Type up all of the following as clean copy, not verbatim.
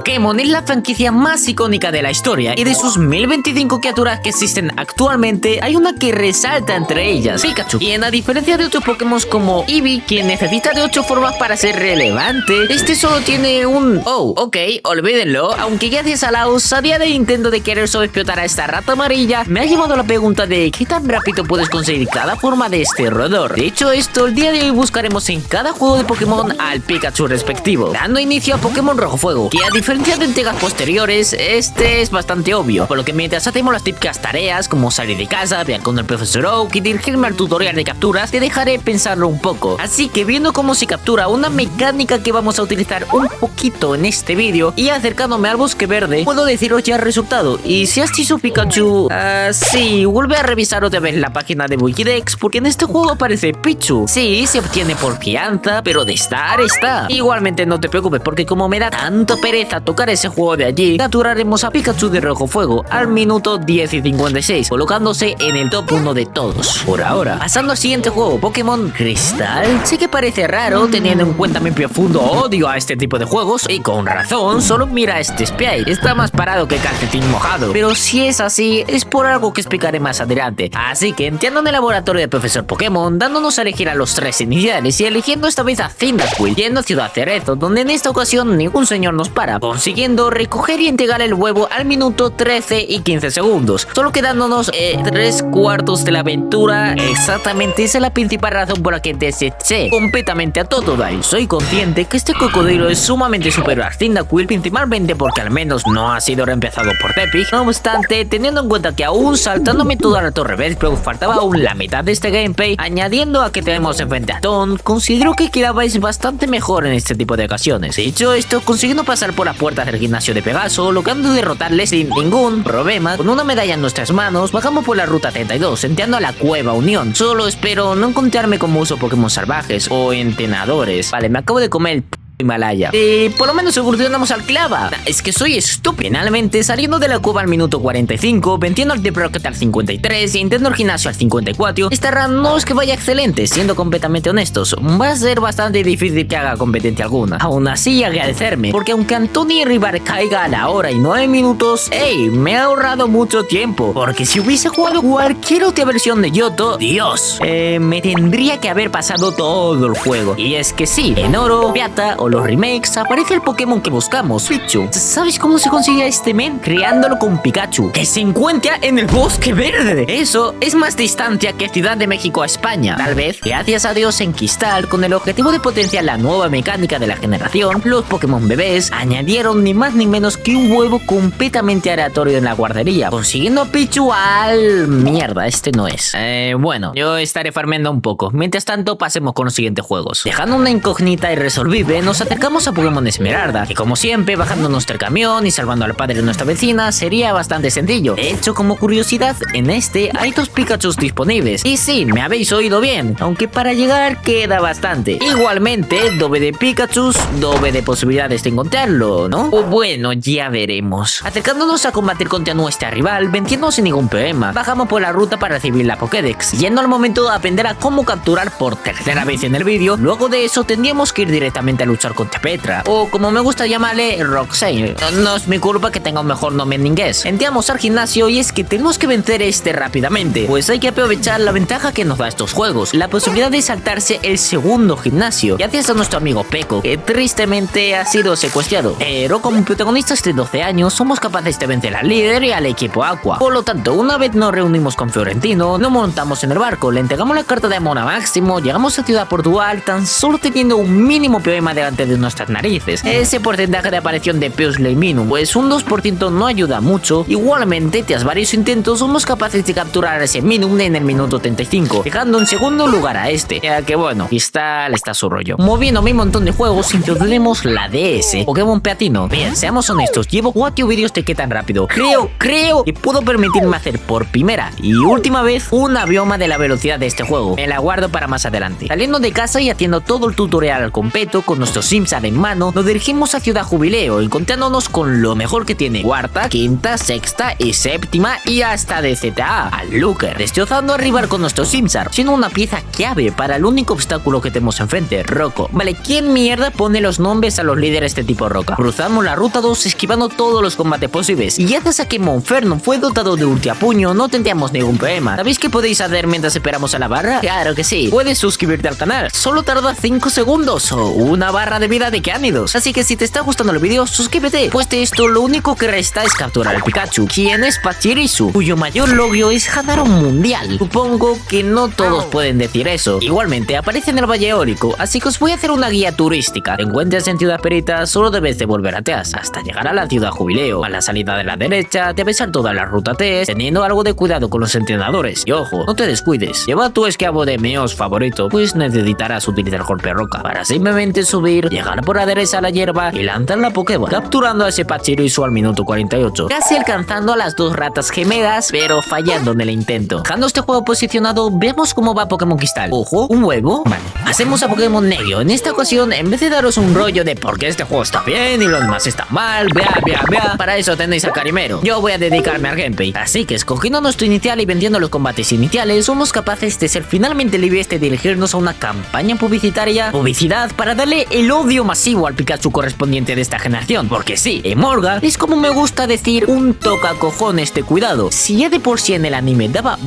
Pokémon es la franquicia más icónica de la historia y de sus 1025 criaturas que existen actualmente, hay una que resalta entre ellas, Pikachu. Y a diferencia de otros Pokémon como Eevee, quien necesita de 8 formas para ser relevante, este solo tiene un... Oh, ok, olvídenlo. Aunque gracias a la osadía de Nintendo de querer sobreexplotar a esta rata amarilla, me ha llevado a la pregunta de ¿qué tan rápido puedes conseguir cada forma de este roedor? De hecho esto, el día de hoy buscaremos en cada juego de Pokémon al Pikachu respectivo, dando inicio a Pokémon Rojo Fuego, que a diferencia de entregas posteriores, este es bastante obvio, por lo que mientras hacemos las típicas tareas como salir de casa, ver con el profesor Oak y dirigirme al tutorial de capturas, te dejaré pensarlo un poco. Así que viendo cómo se captura, una mecánica que vamos a utilizar un poquito en este vídeo, y acercándome al bosque verde, puedo deciros ya el resultado. Y si has hecho Pikachu, sí, vuelve a revisar otra vez la página de Wikidex, porque en este juego aparece Pichu. Sí, se obtiene por crianza, pero de estar está. Igualmente no te preocupes, porque como me da tanta pereza tocar ese juego de allí, capturaremos a Pikachu de Rojo Fuego al minuto 10 y 56, colocándose en el top 1 de todos. Por ahora, pasando al siguiente juego, Pokémon Cristal. Sé que parece raro teniendo en cuenta mi profundo odio a este tipo de juegos, y con razón, solo mira a este Spray, está más parado que calcetín mojado. Pero si es así, es por algo que explicaré más adelante. Así que entrando en el laboratorio del profesor Pokémon, dándonos a elegir a los 3 iniciales y eligiendo esta vez a Cyndaquil, yendo a Ciudad Cerezo, donde en esta ocasión ningún señor nos para, consiguiendo recoger y entregar el huevo al minuto 13 y 15 segundos, solo quedándonos 3/4 de la aventura. Exactamente, esa es la principal razón por la que deseché completamente a Totodile. Soy consciente que este cocodrilo es sumamente superior a Cyndaquil, principalmente porque al menos no ha sido reemplazado por Tepig. No obstante, teniendo en cuenta que aún saltándome toda la torre Bellsprout faltaba aún la mitad de este gameplay, añadiendo a que tenemos enfrente a Tom, considero que quedabais bastante mejor en este tipo de ocasiones. Dicho esto, consiguiendo pasar por las puertas del gimnasio de Pegaso, logrando derrotarle sin ningún problema, con una medalla en nuestras manos, bajamos por la ruta 32, entrando a la Cueva Unión. Solo espero no encontrarme con muchos Pokémon salvajes o entrenadores. Vale, me acabo de comer el Himalaya. Por lo menos evolucionamos al Clava. Es que soy estúpido. Finalmente, saliendo de la cueva al minuto 45, venciendo al Deep Rocket al 53 y entrando al gimnasio al 54, esta run no es que vaya excelente, siendo completamente honestos. Va a ser bastante difícil que haga competencia alguna. Aún así, agradecerme, porque aunque Anthony Rivar caiga a la hora y 9 minutos, me ha ahorrado mucho tiempo. Porque si hubiese jugado cualquier otra versión de Yoto, Dios, me tendría que haber pasado todo el juego. Y es que sí, en oro, plata o los remakes aparece el Pokémon que buscamos, Pichu. ¿Sabes cómo se consigue este men? Creándolo con Pikachu, que se encuentra en el bosque verde. Eso es más distancia que Ciudad de México a España. Tal vez, gracias a Dios, en Cristal, con el objetivo de potenciar la nueva mecánica de la generación, los Pokémon bebés añadieron ni más ni menos que un huevo completamente aleatorio en la guardería, consiguiendo a Pichu al... Mierda, este no es. Bueno, yo estaré farmeando un poco. Mientras tanto, pasemos con los siguientes juegos. Dejando una incógnita irresolvible, nos acercamos a Pokémon Esmeralda, que como siempre, bajando nuestro camión y salvando al padre de nuestra vecina, sería bastante sencillo. De hecho, como curiosidad, en este hay 2 Pikachus disponibles. Y sí, me habéis oído bien, aunque para llegar queda bastante. Igualmente, doble de Pikachus, doble de posibilidades de encontrarlo, ¿no? O bueno, ya veremos. Acercándonos a combatir contra nuestra rival, venciendo sin ningún problema, bajamos por la ruta para recibir la Pokédex, yendo al momento de aprender a cómo capturar por tercera vez en el vídeo. Luego de eso, tendríamos que ir directamente a luchar contra Petra, o como me gusta llamarle, Roxane. No es mi culpa que tenga un mejor nombre en inglés. Entramos al gimnasio y es que tenemos que vencer rápidamente, pues hay que aprovechar la ventaja que nos da estos juegos, la posibilidad de saltarse el segundo gimnasio, gracias a nuestro amigo Peco, que tristemente ha sido secuestrado. Pero como protagonistas de 12 años, somos capaces de vencer al líder y al equipo Aqua. Por lo tanto, una vez nos reunimos con Fiorentino, nos montamos en el barco, le entregamos la carta de Mona Máximo, llegamos a Ciudad Portugal, tan solo teniendo un mínimo problema delante de nuestras narices. Ese porcentaje de aparición de Pursley Minimum, pues un 2% no ayuda mucho. Igualmente, tras varios intentos, somos capaces de capturar ese Minimum en el minuto 35, dejando en segundo lugar a este, ya que bueno, está su rollo. Moviendo mi montón de juegos, introduciremos la DS, Pokémon Platino. Bien, seamos honestos, llevo 4 vídeos de qué tan rápido. Creo que puedo permitirme hacer por primera y última vez una bioma de la velocidad de este juego. Me la guardo para más adelante. Saliendo de casa y haciendo todo el tutorial al completo con nuestro Simsar en mano, nos dirigimos a Ciudad Jubileo, encontrándonos con lo mejor que tiene cuarta, quinta, sexta y séptima y hasta de ZA, al Looker, destrozando a rival con nuestro Simsar, siendo una pieza clave para el único obstáculo que tenemos enfrente, Rocco. Vale, ¿quién mierda pone los nombres a los líderes de tipo roca? Cruzamos la ruta 2 esquivando todos los combates posibles, y gracias a que Monferno fue dotado de ultiapuño no tendríamos ningún problema. ¿Sabéis qué podéis hacer mientras esperamos a la barra? Claro que sí, puedes suscribirte al canal, solo tarda 5 segundos o una barra de vida de Cánidos, así que si te está gustando el vídeo, suscríbete, pues de esto lo único que resta es capturar al Pikachu, quien es Pachirisu, cuyo mayor logro es ganar un mundial. Supongo que no todos pueden decir eso. Igualmente aparece en el Valle Eólico, así que os voy a hacer una guía turística. Te encuentras en Ciudad Perita, solo debes de volver atrás hasta llegar a la Ciudad Jubileo. A la salida de la derecha debes dar toda la ruta T, teniendo algo de cuidado con los entrenadores. Y ojo, no te descuides, lleva tu esclavo de Meos favorito, pues necesitarás utilizar golpe roca para simplemente subir, llegar por la derecha a la hierba y lanzar la Pokéball, capturando a ese Pachirisu al minuto 48, casi alcanzando a las dos ratas gemelas, pero fallando en el intento. Dejando este juego posicionado, veamos cómo va Pokémon Cristal. Ojo, un huevo. Vale, hacemos a Pokémon Negro. En esta ocasión, en vez de daros un rollo de por qué este juego está bien y los demás están mal, para eso tenéis a Carimero. Yo voy a dedicarme al gameplay. Así que escogiendo nuestro inicial y vendiendo los combates iniciales, somos capaces de ser finalmente libres de dirigirnos a una campaña publicidad para darle el odio masivo al Pikachu correspondiente de esta generación. Porque sí, Emolga es, como me gusta decir, un tocacojones de cuidado. Si ya de por sí en el anime daba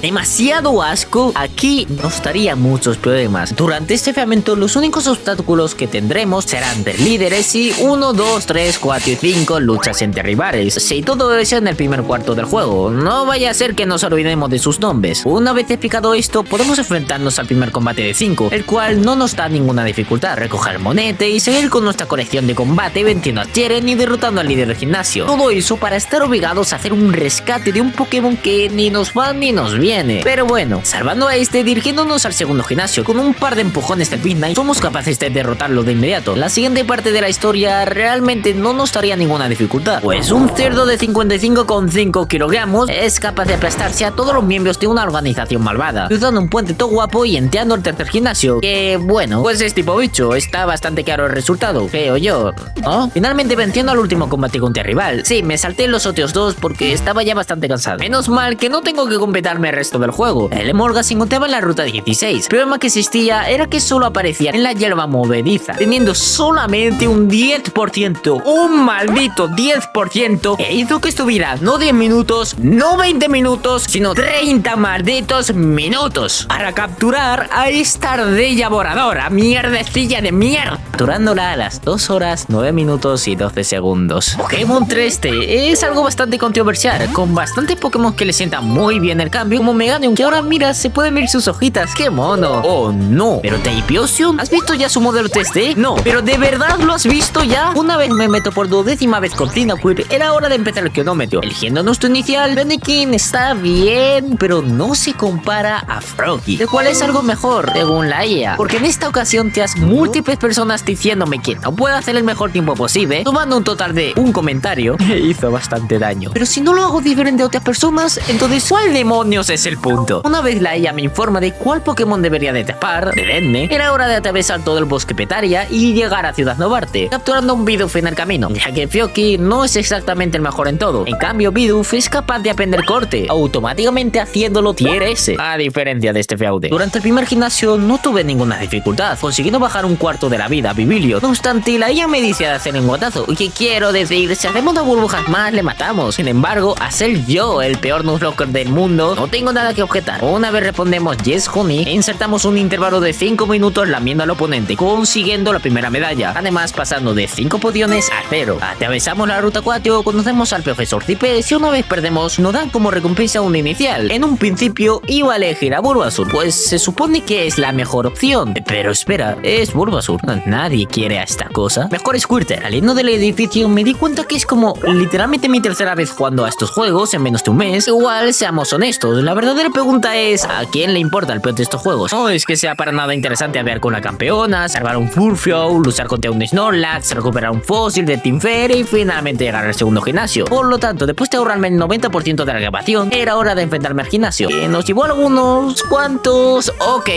demasiado asco, aquí nos daría muchos problemas. Durante este fragmento los únicos obstáculos que tendremos serán de líderes y 1, 2, 3, 4 y 5 luchas entre rivales. Si todo eso en el primer cuarto del juego, no vaya a ser que nos olvidemos de sus nombres. Una vez explicado esto, podemos enfrentarnos al primer combate de 5, el cual no nos da ninguna dificultad, recoger el monete y seguir con nuestra colección de combate venciendo a Cheren y derrotando al líder del gimnasio. Todo eso para estar obligados a hacer un rescate de un Pokémon que ni nos va ni nos viene. Pero bueno, salvando a este, dirigiéndonos al segundo gimnasio, con un par de empujones de Midnight, somos capaces de derrotarlo de inmediato. La siguiente parte de la historia realmente no nos daría ninguna dificultad, pues un cerdo de 55,5 kilogramos es capaz de aplastarse a todos los miembros de una organización malvada, cruzando un puente todo guapo y entrando al tercer gimnasio, que bueno, pues es tipo bicho, está bastante claro el resultado, creo yo, ¿no? Finalmente venciendo al último combate contra rival. Sí, me salté los otros dos porque estaba ya bastante cansado. Menos mal que no tengo que completarme el resto del juego. El Emolga se encontraba en la ruta 16. El problema que existía era que solo aparecía en la hierba movediza, teniendo solamente un 10%, un maldito 10%, e hizo que estuviera no 10 minutos, no 20 minutos, sino 30 malditos minutos para capturar a esta ardilla voradora, mierdecilla de mierda, capturándola a las 2 horas, 9 minutos y 12 segundos. Pokémon 3T es algo bastante controversial, con bastantes Pokémon que le sientan muy bien el cambio, como Meganium, que ahora mira, se pueden ver sus hojitas, qué mono. Oh no, pero Typhlosion, ¿has visto ya su modelo 3D? No, pero ¿de verdad lo has visto ya? Una vez me meto por 12ª vez con Cyndaquil, era hora de empezar el cronómetro. Eligiendo nuestro inicial, Fennekin está bien, pero no se compara a Froggy, el cual es algo mejor, según la IA, porque en esta ocasión te has múltiples personas diciéndome que no puedo hacer el mejor tiempo posible, tomando un total de un comentario que hizo bastante daño. Pero si no lo hago diferente a otras personas, entonces ¿cuál demonios es el punto? Una vez la IA me informa de cuál Pokémon debería de tapar, era hora de atravesar todo el bosque Petaria y llegar a Ciudad Novarte, capturando un Bidoof en el camino, ya que Fioki no es exactamente el mejor en todo. En cambio, Bidoof es capaz de aprender corte, automáticamente haciéndolo tier S, a diferencia de este fraude. Durante el primer gimnasio no tuve ninguna dificultad, consiguiendo bajar un cuarto de la vida a Bibilio. No obstante, la IA me dice de hacer un guatazo, y que quiero decir, si hacemos 2 burbujas más, le matamos. Sin embargo, a ser yo el peor Nuzlocke del mundo, no tengo nada que objetar. Una vez respondemos Yes Honey, e insertamos un intervalo de 5 minutos lamiendo al oponente, consiguiendo la primera medalla. Además, pasando de 5 podiones a 0. Atravesamos la ruta 4, conocemos al profesor Cipes y una vez perdemos, nos dan como recompensa un inicial. En un principio iba a elegir a Bulbasaur, pues se supone que es la mejor opción. Pero espera, es Bulbasaur. Nadie quiere a esta cosa. Mejor Squirtle. Saliendo del edificio me di cuenta que es como literalmente mi tercera vez jugando a estos juegos en menos de un mes. Igual, seamos honestos, la verdadera pregunta es ¿a quién le importa el peor de estos juegos? No es que sea para nada interesante hablar con la campeona, salvar un Furfrou, luchar contra un Snorlax, recuperar un fósil de Team Fairy y finalmente llegar al segundo gimnasio. Por lo tanto, después de ahorrarme el 90% de la grabación, era hora de enfrentarme al gimnasio, que nos llevó algunos cuantos,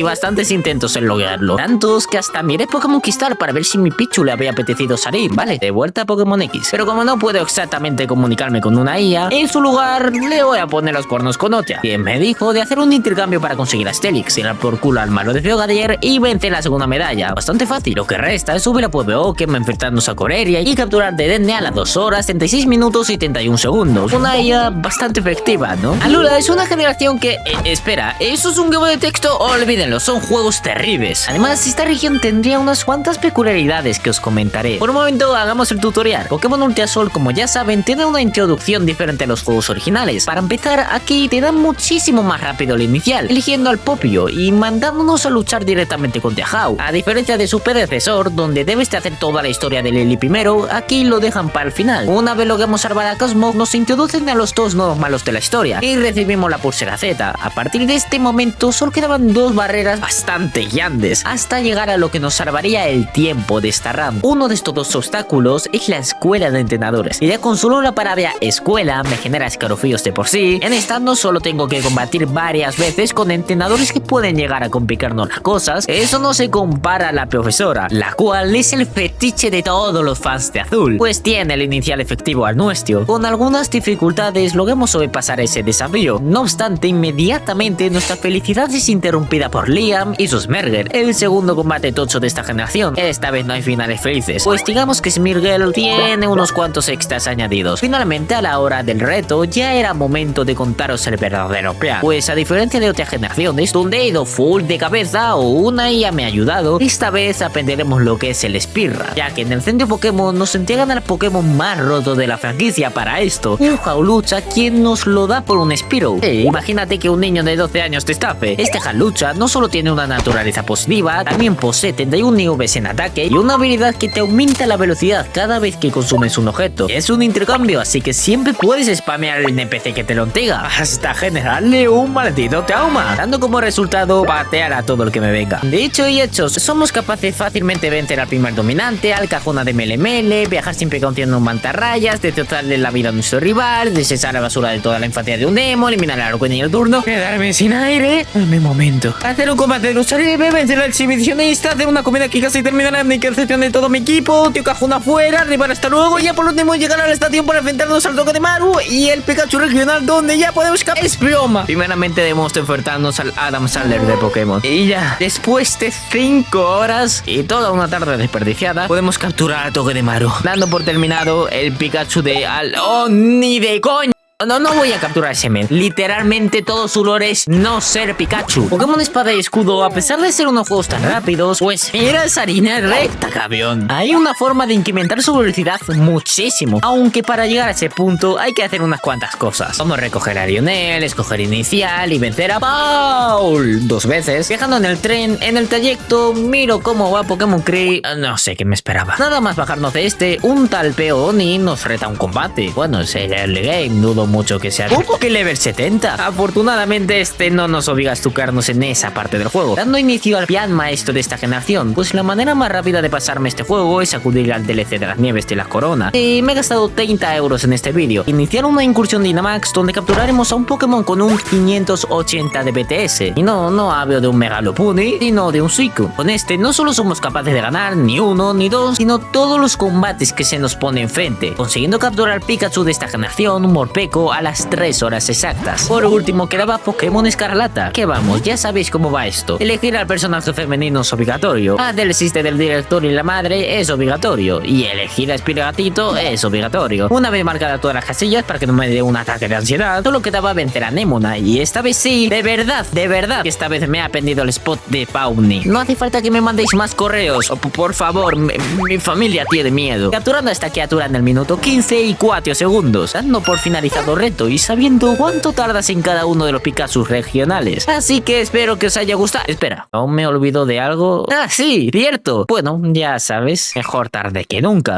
bastantes intentos en lograrlo, tantos que hasta miré Pokémon Cristal lugar para ver si mi Pichu le había apetecido salir. Vale, de vuelta a Pokémon X. Pero como no puedo exactamente comunicarme con una IA, en su lugar le voy a poner los cuernos con Otia, quien me dijo de hacer un intercambio para conseguir a Steelix, tirar por culo al malo de Frogadier y vencer la segunda medalla. Bastante fácil. Lo que resta es subir a PvOken, enfrentarnos a Corelia y capturar de Dedenne a las 2 horas, 36 minutos y 31 segundos. Una IA bastante efectiva, ¿no? Alola es una generación que... espera, ¿eso es un globo de texto? Olvídenlo, son juegos terribles. Además, esta región tendría unas cuantas peculiaridades que os comentaré. Por un momento, hagamos el tutorial. Pokémon Ultrasol, como ya saben, tiene una introducción diferente a los juegos originales. Para empezar, aquí te dan muchísimo más rápido el inicial, eligiendo al Popio y mandándonos a luchar directamente con Tiahau. A diferencia de su predecesor, donde debes de hacer toda la historia de Lily primero, aquí lo dejan para el final. Una vez logramos salvar a Cosmog, nos introducen a los dos nuevos malos de la historia y recibimos la pulsera Z. A partir de este momento solo quedaban dos barreras bastante grandes hasta llegar a lo que nos salvaría el tiempo de esta RAM. Uno de estos dos obstáculos es la escuela de entrenadores, y ya con solo la palabra escuela me genera escalofríos de por sí. En esta no solo tengo que combatir varias veces con entrenadores que pueden llegar a complicarnos las cosas, eso no se compara a la profesora, la cual es el fetiche de todos los fans de Azul, pues tiene el inicial efectivo al nuestro. Con algunas dificultades logramos sobrepasar ese desafío. No obstante, inmediatamente nuestra felicidad es interrumpida por Liam y su Smergel, el segundo combate tocho de esta generación. Esta vez no hay finales felices, pues digamos que Smergel tiene unos cuantos extras añadidos. Finalmente, a la hora del reto, ya era momento de contaros el verdadero plan, pues a diferencia de otras generaciones, donde he ido full de cabeza o una IA me ha ayudado, esta vez aprenderemos lo que es el Speedrun, ya que en el centro Pokémon nos entregan al Pokémon más roto de la franquicia para esto, un Hawlucha, quien nos lo da por un Spearow. Imagínate que un niño de 12 años te estafe. Este Hawlucha no solo tiene una naturaleza positiva, también posee 31 IVs en ataque y una habilidad que te aumenta la velocidad cada vez que consumes un objeto. Es un intercambio, así que siempre puedes spamear el NPC que te lo entrega hasta generarle un maldito trauma, dando como resultado patear a todo el que me venga. Dicho y hecho, somos capaces fácilmente de vencer al primer dominante, al Cajona de Melemele, viajar sin precaución en un mantarrayas, destrozarle la vida a nuestro rival, desechar la basura de toda la infancia de un emo, eliminar a Roqueni en el turno, quedarme sin aire en mi momento, hacer un combate de lucha libre, vencer al exhibicionista, hacer una comida que casi terminará en la intercepción de todo mi equipo, tío Cajón afuera, rival hasta luego, y ya por último llegar a la estación para enfrentarnos al Togedemaru y el Pikachu regional, donde ya podemos escapar. Es broma. Primeramente debemos enfrentarnos al Adam Sandler de Pokémon. Y ya, después de 5 horas y toda una tarde desperdiciada, podemos capturar a Togedemaru, dando por terminado el Pikachu de ¡Oh, ni de coña! No voy a capturar ese men. Literalmente todo su lore es no ser Pikachu. Pokémon Espada y Escudo, a pesar de ser unos juegos tan rápidos, pues mira esa línea recta, cabrón. Hay una forma de incrementar su velocidad muchísimo, aunque para llegar a ese punto hay que hacer unas cuantas cosas, como recoger a Lionel, escoger inicial y vencer a Paul 2 veces. Viajando en el tren, en el trayecto miro cómo va Pokémon Cree. No sé qué me esperaba. Nada más bajarnos de un tal Peony nos reta un combate. Bueno, es el early game, dudo mucho que sea que level 70. Afortunadamente no nos obliga a estucarnos en esa parte del juego, dando inicio al plan maestro de esta generación, pues la manera más rápida de pasarme este juego es acudir al DLC de las nieves de la corona, y me he gastado 30 euros en este vídeo. Iniciar una incursión de Dynamax donde capturaremos a un Pokémon con un 580 de BTS, y no hablo de un Megalopuni, sino de un Suicune. Con no solo somos capaces de ganar ni uno ni dos, sino todos los combates que se nos pone enfrente, consiguiendo capturar al Pikachu de esta generación, un Morpeko, a las 3 horas exactas. Por último quedaba Pokémon Escarlata, que vamos, ya sabéis cómo va esto. Elegir al personaje femenino es obligatorio, hacer el chiste del director y la madre es obligatorio, y elegir a Spirigatito es obligatorio. Una vez marcadas todas las casillas para que no me dé un ataque de ansiedad, solo quedaba vencer a Nemona, y esta vez sí, de verdad, que esta vez me ha aprendido el spot de Pawnee. No hace falta que me mandéis más correos, por favor, mi familia tiene miedo. Capturando a esta criatura en el minuto 15 y 4 segundos, dando por finalizado reto y sabiendo cuánto tardas en cada uno de los Pikachu regionales. Así que espero que os haya gustado. Espera, ¿aún me olvido de algo? Ah, sí, cierto. Bueno, ya sabes, mejor tarde que nunca.